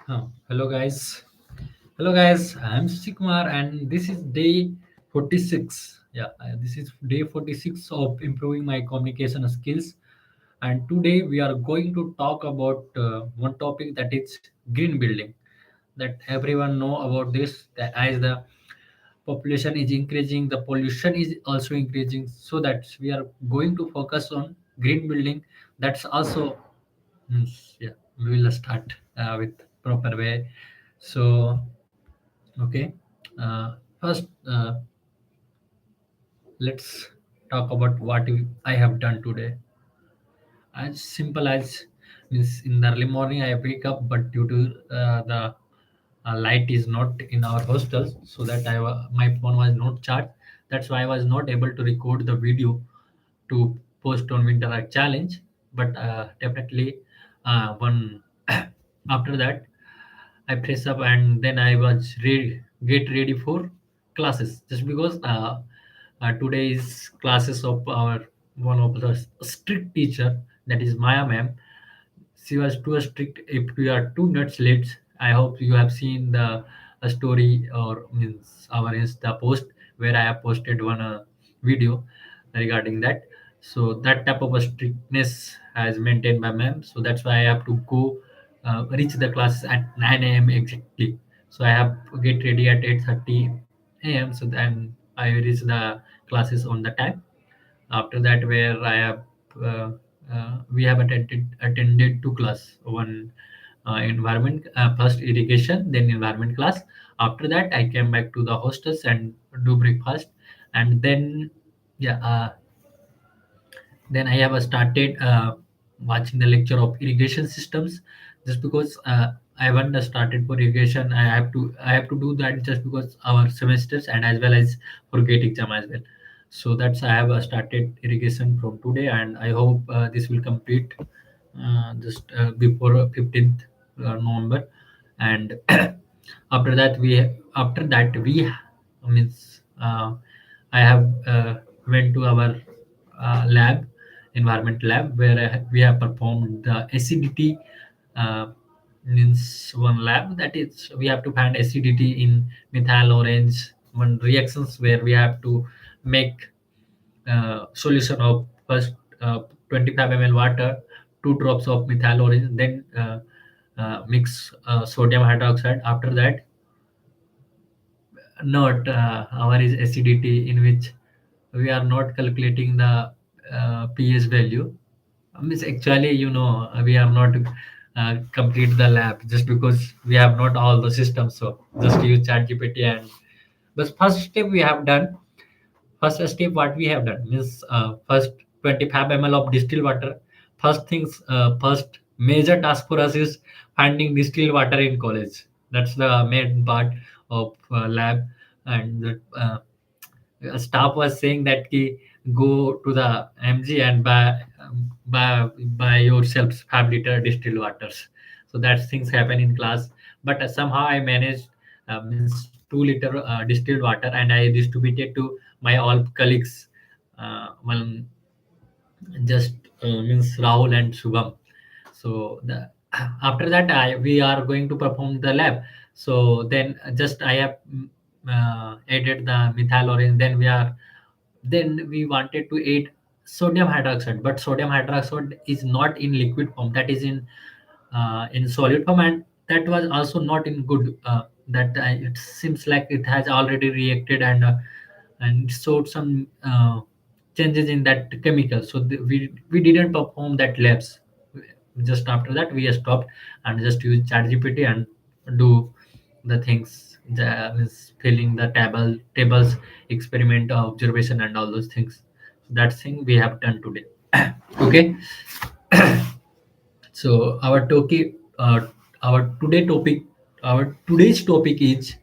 Hello guys. Hello guys. I'm Sikumar and this is day 46. This is day 46 of improving my communication skills. And today we are going to talk about one topic that is green building. That everyone know about this. That as the population is increasing, the pollution is also increasing. So that we are going to focus on green building. That's also yeah, we will start with proper way. So, okay, first let's talk about I have done today. As simple as means in the early morning I wake up, but due to the light is not in our hostels, so that my phone was not charged. That's why I was not able to record the video to post on Winter Arc Challenge. But definitely, one after that I press up and then I was get ready for classes just because today's classes of our one of the strict teacher, that is Maya ma'am. She was too strict. If we are 2 minutes late, I hope you have seen the story or means our Insta post where I have posted one video regarding that. So that type of a strictness has maintained by ma'am. So that's why I have to go reach the class at 9 a.m. exactly. So I have to get ready at 8:30 a.m. So then I reach the classes on the time. After that, where I have uh, we have attended two class, one environment, first irrigation, then environment class. After that I came back to the hostels and do breakfast, and then yeah then I have started watching the lecture of irrigation systems, just because I haven't started for irrigation. I have to do that just because our semesters and as well as for gate exam as well. So that's I have started irrigation from today, and I hope this will complete just before 15th November. And after that we means I have went to our lab, environment lab, where we have performed the acidity, uh, means one lab, that is we have to find acidity in methyl orange, one reactions where we have to make solution of first 25 ml water, 2 drops of methyl orange, then mix sodium hydroxide. After that, not our is acidity, in which we are not calculating the pH value. Means actually, we are not complete the lab just because we have not all the systems. So just use ChatGPT, and the first step we have done. First step what we have done means first 25 ml of distilled water. First major task for us is finding distilled water in college. That's the main part of lab. And staff was saying that ki, go to the MG and buy yourself 5 liter distilled waters. So that things happen in class. But somehow I managed means 2 liter distilled water, and I distributed to my all colleagues. One just means Rahul and Shubham. So after that, we are going to perform the lab. So then just I have added the methyl orange. Then we wanted to add sodium hydroxide, but sodium hydroxide is not in liquid form. That is in solid form, and that was also not in good. That it seems like it has already reacted, and showed some changes in that chemical. So we didn't perform that labs. Just after that we stopped and just use ChatGPT and do the things, is filling the tables, experiment, observation, and all those things. So that thing we have done today. Okay. So our today topic, our today's topic is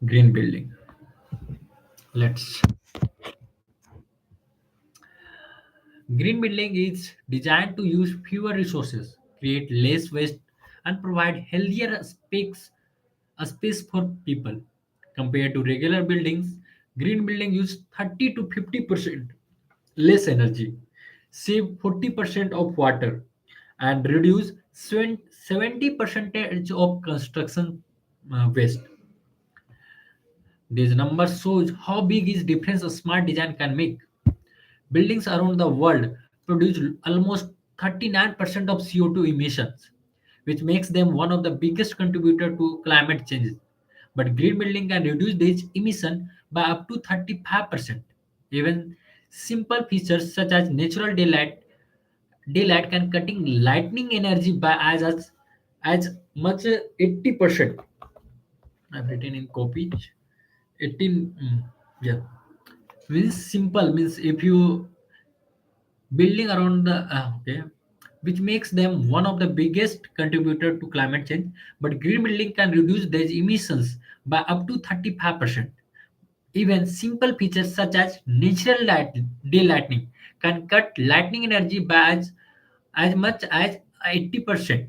green building. Let's Green building is designed to use fewer resources, create less waste, and provide healthier space for people. Compared to regular buildings, green building use 30 to 50% less energy, save 40% of water, and reduce 70% of construction waste. These numbers shows how big is difference a smart design can make. Buildings around the world produce almost 39% of CO2 emissions, which makes them one of the biggest contributor to climate change. But green building can reduce these emission by up to 35%. Even simple features such as natural daylight can cutting lightning energy by as much as 80%. I've written in copy 18. Yeah, means simple means if you building around the okay, which makes them one of the biggest contributor to climate change. But green building can reduce these emissions by up to 35%. Even simple features such as natural daylighting can cut lightning energy by as much as 80%.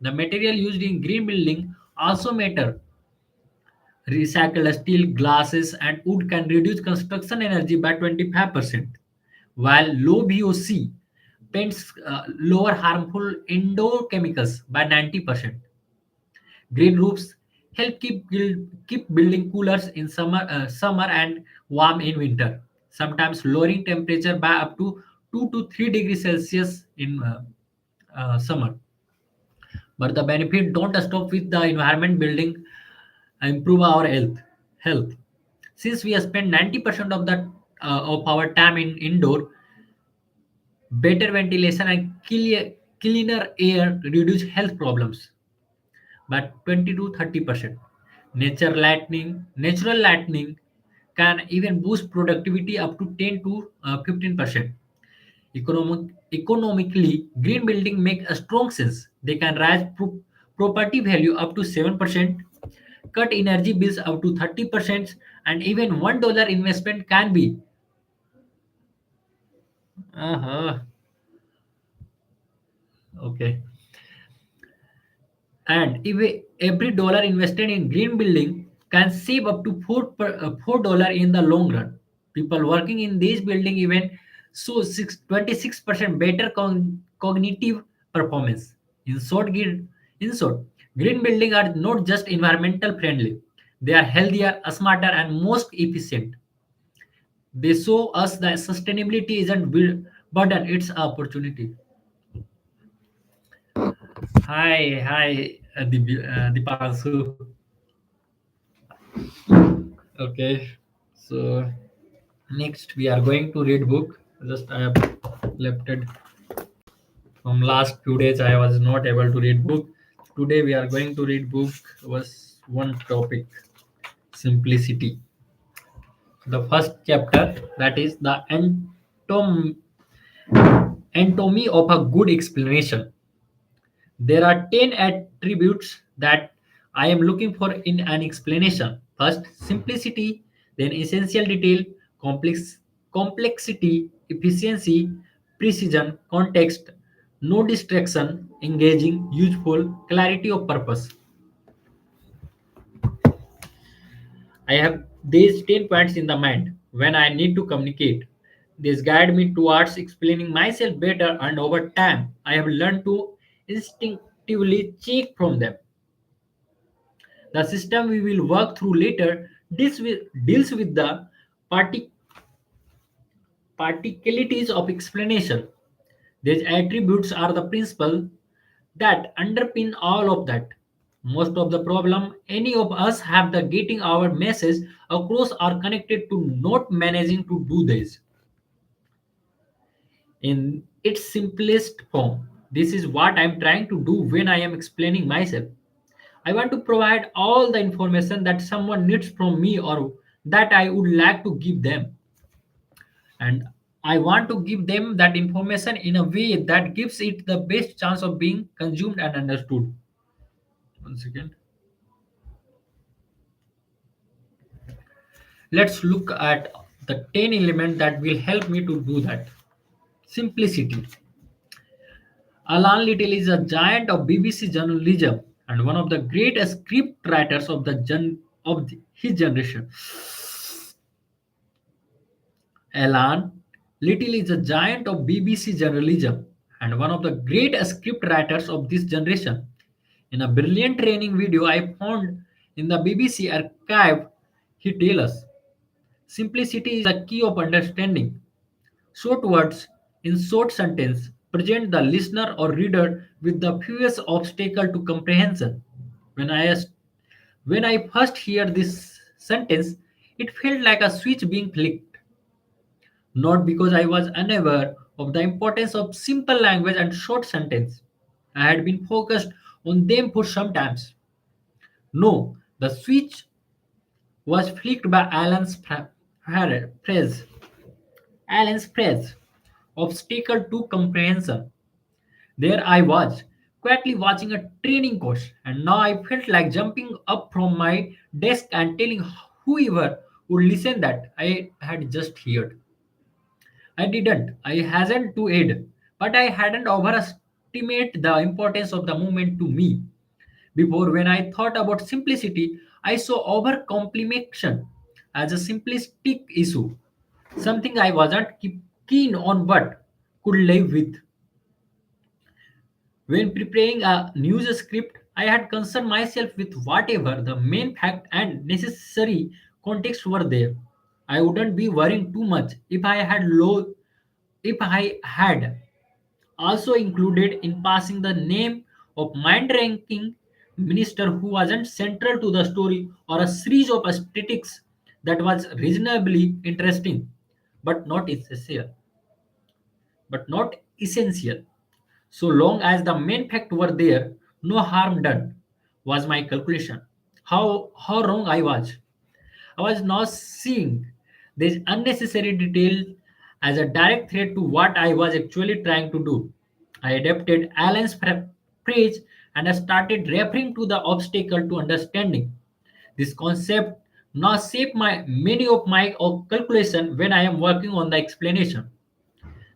The material used in green building also matter. Recycled steel, glasses, and wood can reduce construction energy by 25%, while low VOC paints lower harmful indoor chemicals by 90%. Green roofs help keep building coolers in summer and warm in winter, sometimes lowering temperature by up to 2 to 3 degrees Celsius in summer. But the benefit don't stop with the environment. Building improve our health. Since we spend 90% of our time in indoor, better ventilation and cleaner air reduce health problems by 20 to 30%. Natural lightning can even boost productivity up to 10 to 15%. Economically, green building make a strong sense. They can raise property value up to 7%, cut energy bills up to 30%, and even $1 investment can be. Uh-huh. Okay. And if every dollar invested in green building can save up to $4 in the long run. People working in these building even so 26% better cognitive performance. In short, green building are not just environmental friendly; they are healthier, smarter, and most efficient. They show us that sustainability isn't burden; it's an opportunity. Hi, Dipansu. Okay, so next we are going to read book. Just I have left it from last few days. I was not able to read book. Today we are going to read book. Was one topic, simplicity. The first chapter, that is the anatomy of a good explanation. There are 10 attributes that I am looking for in an explanation. First, simplicity, then essential detail, complexity, efficiency, precision, context, no distraction, engaging, useful, clarity of purpose. I have these 10 points in the mind when I need to communicate. This guide me towards explaining myself better, and over time, I have learned to instinctively check from them. The system we will work through later deals with the partic- particularities of explanation. These attributes are the principle that underpin all of that. Most of the problem any of us have the getting our message across are connected to not managing to do this in its simplest form. This is what I'm trying to do when I am explaining myself. I want to provide all the information that someone needs from me or that I would like to give them. And I want to give them that information in a way that gives it the best chance of being consumed and understood. One second. Let's look at the 10 elements that will help me to do that. Simplicity. Alan Little is a giant of BBC journalism and one of the great script writers of his generation. Alan Little is a giant of BBC journalism and one of the great script writers of this generation. In a brilliant training video I found in the BBC archive, he tells us simplicity is a key of understanding. Short words in short sentence present the listener or reader with the fewest obstacle to comprehension. When I when I first hear this sentence, it felt like a switch being flicked. Not because I was unaware of the importance of simple language and short sentence. I had been focused on them for some times. No, the switch was flicked by phrase. Alan's phrase, obstacle to comprehension. There I was, quietly watching a training course, and now I felt like jumping up from my desk and telling whoever would listen that I had just heard. I didn't. I hasn't to aid, but I hadn't overestimated the importance of the movement to me. Before, when I thought about simplicity, I saw overcomplexion as a simplistic issue, something I wasn't keen on but could live with. When preparing a news script, I had concerned myself with whatever the main fact and necessary context were there. I wouldn't be worrying too much if I had also included in passing the name of mind-ranking minister who wasn't central to the story or a series of statistics that was reasonably interesting but not essential. But not essential. So long as the main fact were there, no harm done, was my calculation. How wrong I was. I was now seeing this unnecessary detail as a direct threat to what I was actually trying to do. I adapted Alan's phrase and I started referring to the obstacle to understanding. This concept now shape my many of my calculation when I am working on the explanation.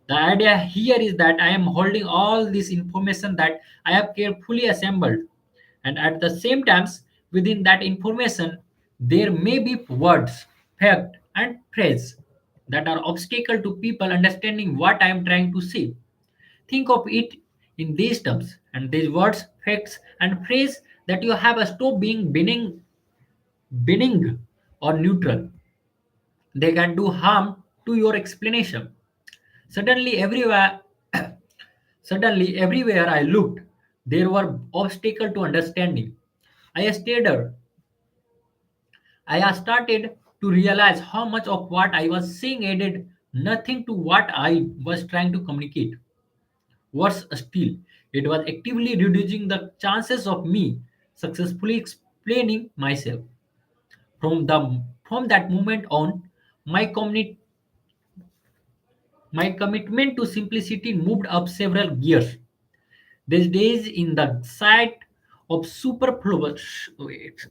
The idea here is that I am holding all this information that I have carefully assembled, and at the same time, within that information, there may be words, fact, and phrase that are obstacle to people understanding what I am trying to say. Think of it in these terms, and these words, facts, and phrase that you have a stop being benign or neutral. They can do harm to your explanation. Suddenly, everywhere Suddenly, everywhere I looked, there were obstacles to understanding. I stared. I started to realize how much of what I was saying added nothing to what I was trying to communicate. Worse still, it was actively reducing the chances of me successfully explaining myself. From that moment on, my my commitment to simplicity moved up several gears. These days, in the sight of superfluous, wait,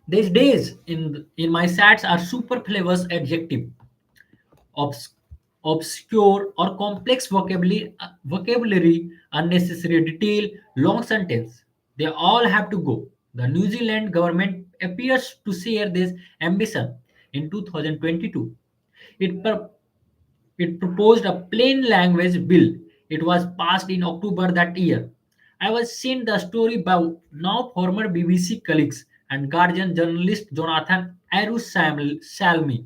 these days in my sights are superfluous adjective, obs, obscure or complex vocabulary, unnecessary detail, long sentence. They all have to go. The New Zealand government appears to share this ambition in 2022. It it proposed a plain language bill. It was passed in October that year. I was sent the story by now former BBC colleagues and Guardian journalist Jonathan Salmi.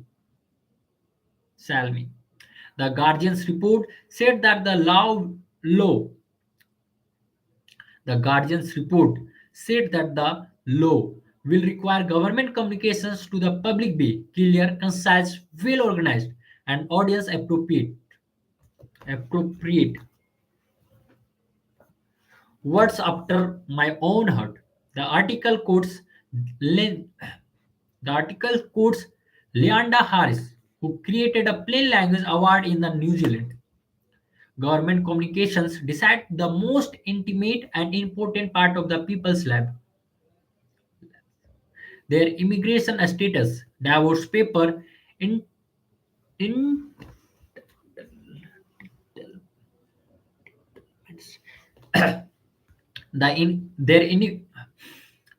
The Guardian's report said that law the Guardian's report said that the law will require government communications to the public be clear, concise, well organized, and audience appropriate. Words after my own heart. The article quotes Len- the article quotes Leanda Harris, who created a plain language award in the New Zealand. Government communications decide the most intimate and important part of the people's life, their immigration status, divorce paper, in, in the in their in,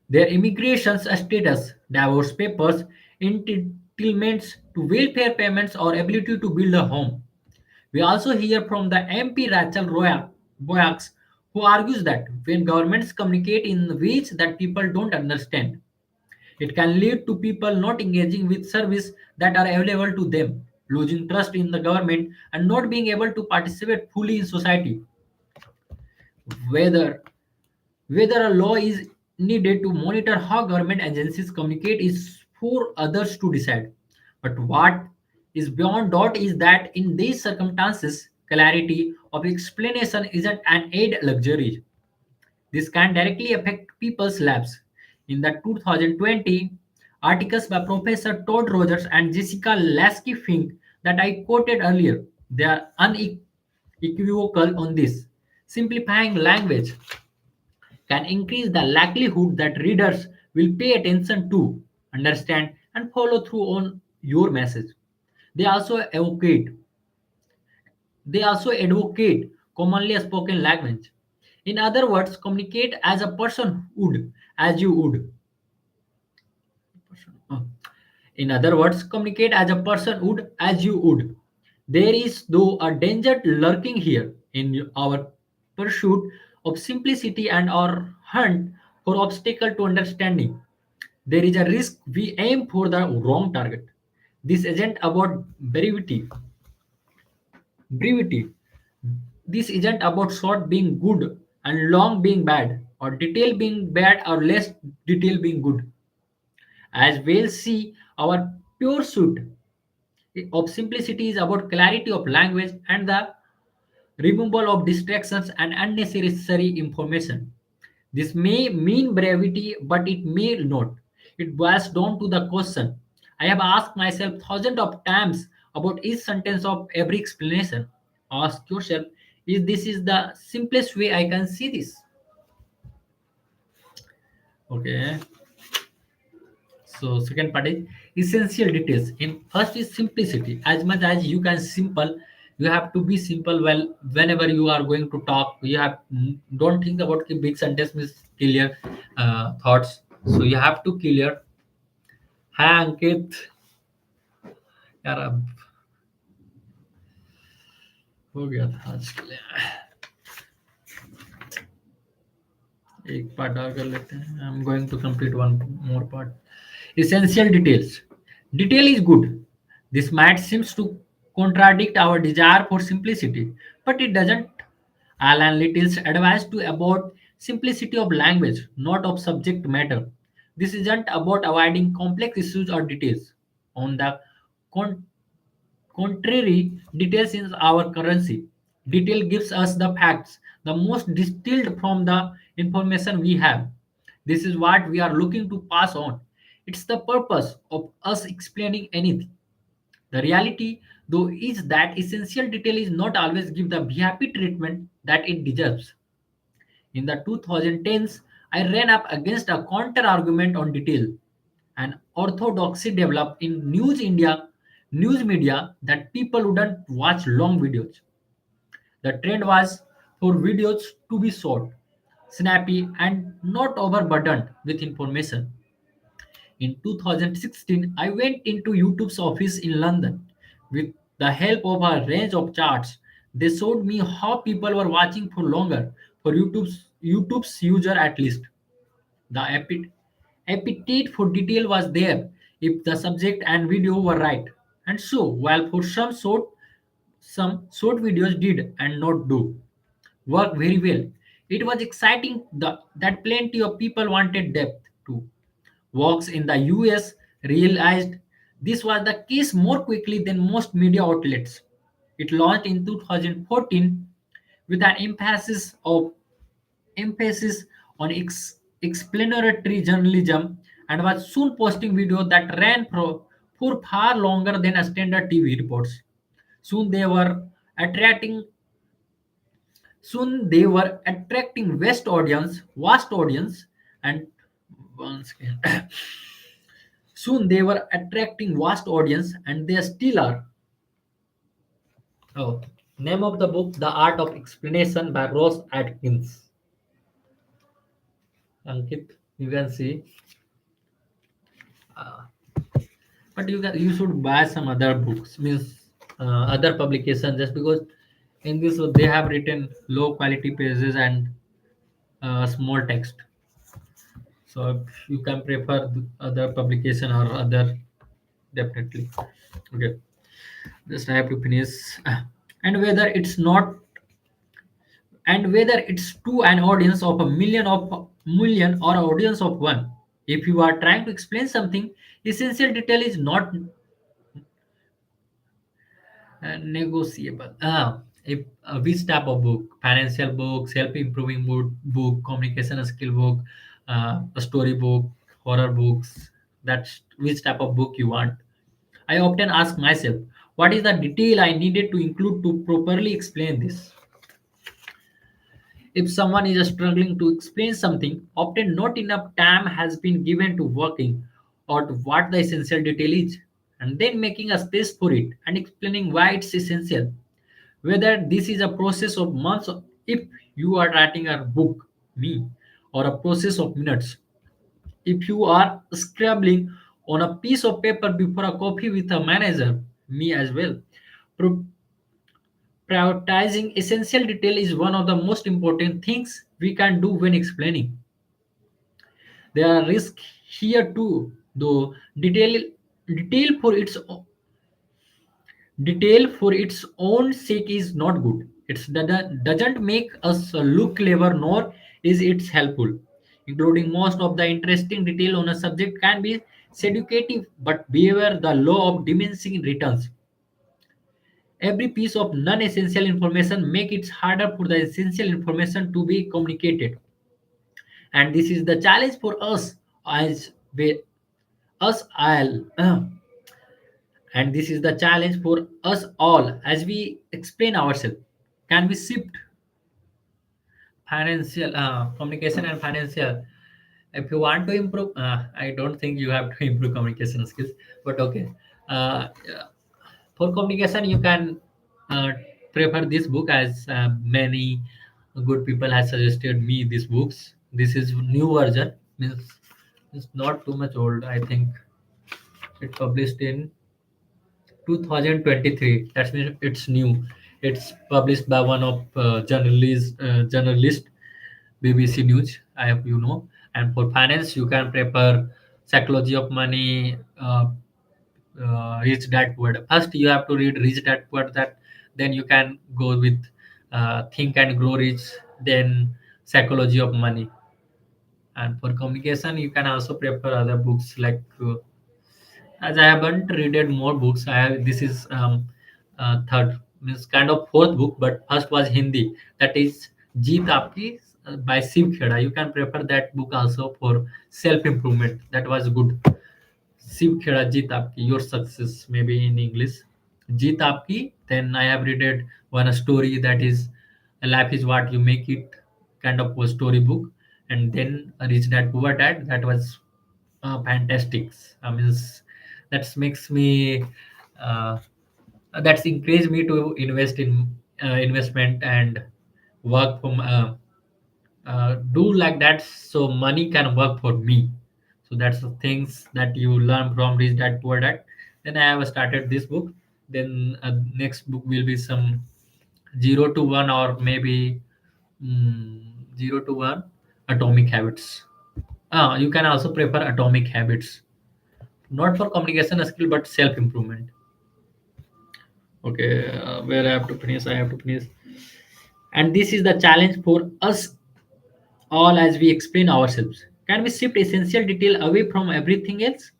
their immigration status, divorce papers, entitlements to welfare payments, or ability to build a home. We also hear from the MP Rachel Boyax, who argues that when governments communicate in ways that people don't understand, it can lead to people not engaging with service that are available to them, losing trust in the government, and not being able to participate fully in society. Whether whether a law is needed to monitor how government agencies communicate is for others to decide. But what is beyond doubt is that in these circumstances, clarity of explanation isn't an aid luxury. This can directly affect people's lives. In the 2020 articles by Professor Todd Rogers and Jessica Lasky Fink that I quoted earlier, they are unequivocal on this. Simplifying language can increase the likelihood that readers will pay attention to, understand, and follow through on your message. They also advocate they also advocate commonly spoken language. In other words, communicate as a person would, as you would. Uh, In other words, communicate as a person would, as you would. There is, though, a danger lurking here in our pursuit of simplicity and our hunt for obstacle to understanding. There is a risk we aim for the wrong target. This isn't about brevity. This isn't about short being good and long being bad, or detail being bad or less detail being good. As we'll see, our pursuit of simplicity is about clarity of language and the removal of distractions and unnecessary information. This may mean brevity, but it may not. It boils down to the question. I have asked myself thousands of times about each sentence of every explanation. Ask yourself, is this is the simplest way I can see this? Okay. So second part is essential details. In first is simplicity. As much as you can simple, you have to be simple. Well, whenever you are going to talk, you have don't think about the big sentence means clear thoughts. So you have to clear. Hi Ankit, यार अब हो गया था आज के लिए एक part और कर लेते हैं I am going to complete one more part essential details. Detail is good. This might seems to contradict our desire for simplicity, but it doesn't. Alan Little's advice to about simplicity of language, not of subject matter. This isn't about avoiding complex issues or details. On the con- contrary, details is our currency. Detail gives us the facts, the most distilled from the information we have. This is what we are looking to pass on. It's the purpose of us explaining anything. The reality, though, is that essential detail is not always give the VIP treatment that it deserves. In the 2010s, I ran up against a counter argument on detail. An orthodoxy developed in news media that people wouldn't watch long videos. The trend was for videos to be short, snappy, and not overburdened with information. In 2016, I went into YouTube's office in London. With the help of a range of charts, they showed me how people were watching for longer, for YouTube's user at least. The appetite for detail was there if the subject and video were right. And so, while for some short videos did and not do work very well, it was exciting that plenty of people wanted depth too. Vox in the US realized this was the case more quickly than most media outlets. It launched in 2014 with an emphasis on explanatory journalism and was soon posting videos that ran for far longer than a standard TV reports. Soon they were attracting Soon they were attracting vast audience, and once again, soon they were attracting vast audience, and they still are. Oh, name of the book: The Art of Explanation by Ross Atkins. Ankit, you can see, uh, but you should buy some other books, means other publications, just because in this they have written low quality pages and small text. So if you can prefer the other publication or other, definitely. Okay, just I have to finish. And whether it's not, and whether it's to an audience of a million or audience of one, if you are trying to explain something, essential detail is not negotiable. If which type of book? Financial book, self-improving book, communication skill book, a story book, horror books. That's which type of book you want. I often ask myself, what is the detail I needed to include to properly explain this? If someone is struggling to explain something, often not enough time has been given to working out what the essential detail is, and then making a space for it and explaining why it's essential. Whether this is a process of months, if you are writing a book, me, or a process of minutes, if you are scribbling on a piece of paper before a coffee with a manager, me as well. Pro- Prioritizing essential detail is one of the most important things we can do when explaining. There are risks here too, though detail for its detail for its own sake is not good. It doesn't make us look clever, nor is it helpful. Including most of the interesting detail on a subject can be seductive, but beware the law of diminishing returns. Every piece of non-essential information make it harder for the essential information to be communicated, and this is the challenge for us as we us all and this is the challenge for us all as we explain ourselves. Can we shift financial communication and financial? If you want to improve, I don't think you have to improve communication skills, but okay. Yeah, for communication you can uh, prefer this book, as many good people have suggested me these books. This is new version, means it's not too much old. I think it published in 2023. That means it's new. It's published by one of journalist BBC News. I hope you know. And for finance, you can prepare Psychology of Money, Rich Dad Poor. First, you have to read Rich Dad Poor. That then you can go with Think and Grow Rich. Then Psychology of Money. And for communication, you can also prefer other books like as I haven't read more books. This is third, means kind of fourth book, but first was Hindi. That is Jeet Aapki by Shiv Kheda. You can prefer that book also for self improvement. That was good. Shiv Kheda Jeet Aapki, Your Success, maybe in English. Jeet Aapki. Then I have read one story that is Life is What You Make It, kind of a story book. And then Rich Dad Poor Dad. That was fantastic. I mean, that makes me uh, that's encouraged me to invest in investment and work from do like that so money can work for me. So that's the things that you learn from Rich Dad Poor Dad. Then I have started this book. Then next book will be some 0 to 1, or maybe mm, 0 to 1 Atomic Habits. You can also prefer Atomic Habits, not for communication skill but self improvement. Okay, where I have to finish, I have to finish. And this is the challenge for us all as we explain ourselves. Can we shift essential detail away from everything else?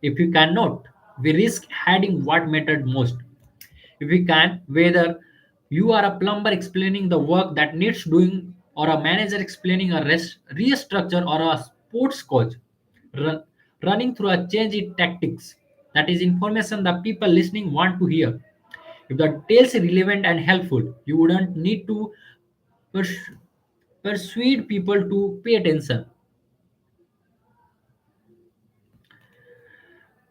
If we cannot, we risk hiding what mattered most. If we can, whether you are a plumber explaining the work that needs doing, or a manager explaining a restructure, or a sports coach run, running through a change in tactics, that is information the people listening want to hear. If the details are relevant and helpful, you wouldn't need to pers- persuade people to pay attention.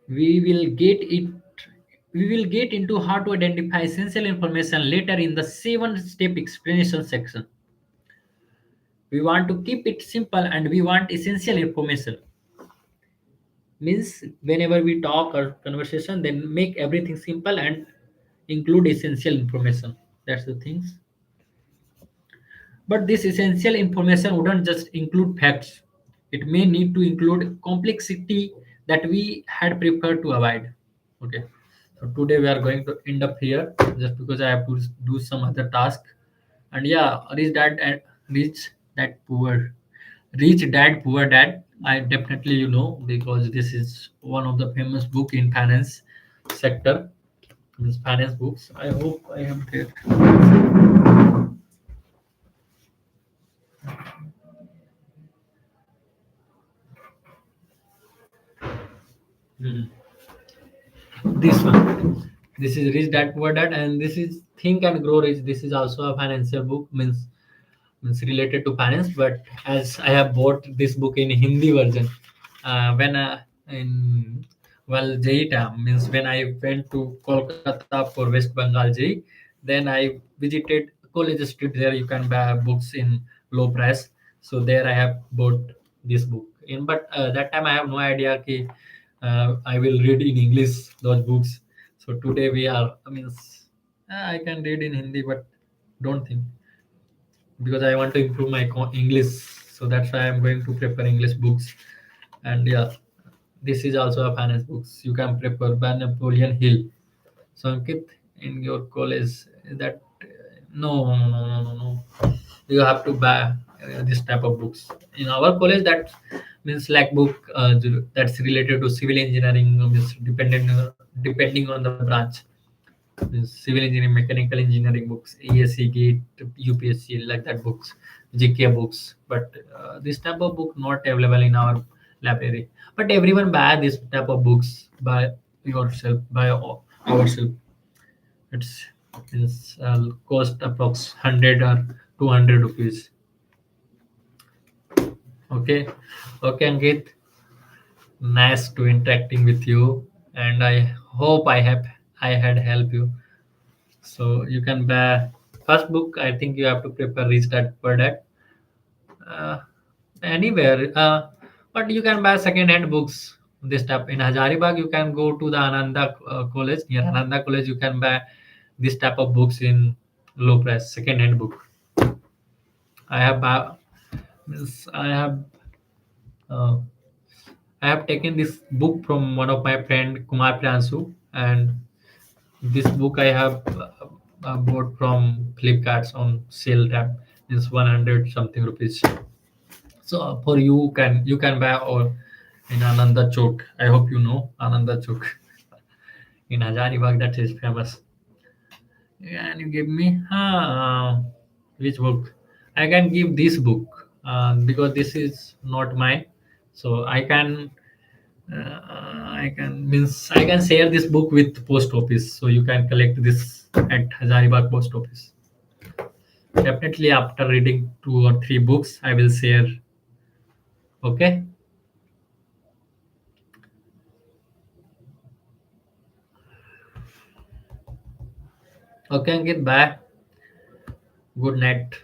We will get it. We will get into how to identify essential information later in the 7-step explanation section. We want to keep it simple and we want essential information. Means whenever we talk or conversation, then make everything simple and include essential information. That's the things. But this essential information wouldn't just include facts. It may need to include complexity that we had preferred to avoid. Okay. So today we are going to end up here just because I have to do some other task. And yeah, reach that poor Rich Dad Poor Dad. I definitely because this is one of the famous book in finance sector. This finance books. I hope I have it. Mhm. This one. This is Rich Dad Poor Dad, and this is Think and Grow Rich. This is also a financial book, means related to finance. But as I have bought this book in Hindi version, when in well JEE time, means when I went to Kolkata for West Bengal JEE, then I visited College Street. There you can buy books in low price. So there I have bought this book. But that time I have no idea कि I will read in English those books. So today we are, means I can read in Hindi, but don't think because I want to improve my English. So that's why I'm going to prefer English books. And yeah, this is also a finance books. You can prefer by Napoleon Hill. So Ankit, in your college, that no. You have to buy this type of books. In our college, that means like book that's related to civil engineering, means depending on the branch. Means civil engineering, mechanical engineering books, ESC, GATE, UPSC, like that books, GK books. But this type of book not available in our library. But everyone buy this type of books by yourself, by ourselves. It's cost approx 100 or 200 rupees. Okay, okay, Ankit. Nice to interacting with you, and I hope I had helped you. So you can buy first book. I think you have to prepare Rich Dad Poor Dad uh, anywhere. But you can buy second-hand books. This type in Hazaribagh, you can go to the Ananda College. Near Ananda College, you can buy this type of books in low price, second-hand book. I have means uh, I have taken this book from one of my friend Kumar Pransu, and this book I have bought from Flipkart's on sale tab. It's 100 something rupees. So for you can buy or in Ananda Chowk. I hope you know Ananda Chowk in Hazaribagh. That is famous. And you give me which book? I can give this book because this is not mine. So I can share this book with post office. So you can collect this at Hazaribagh post office. Definitely after reading two or three books, I will share. Okay. Okay, Ankit. Bye. Good night.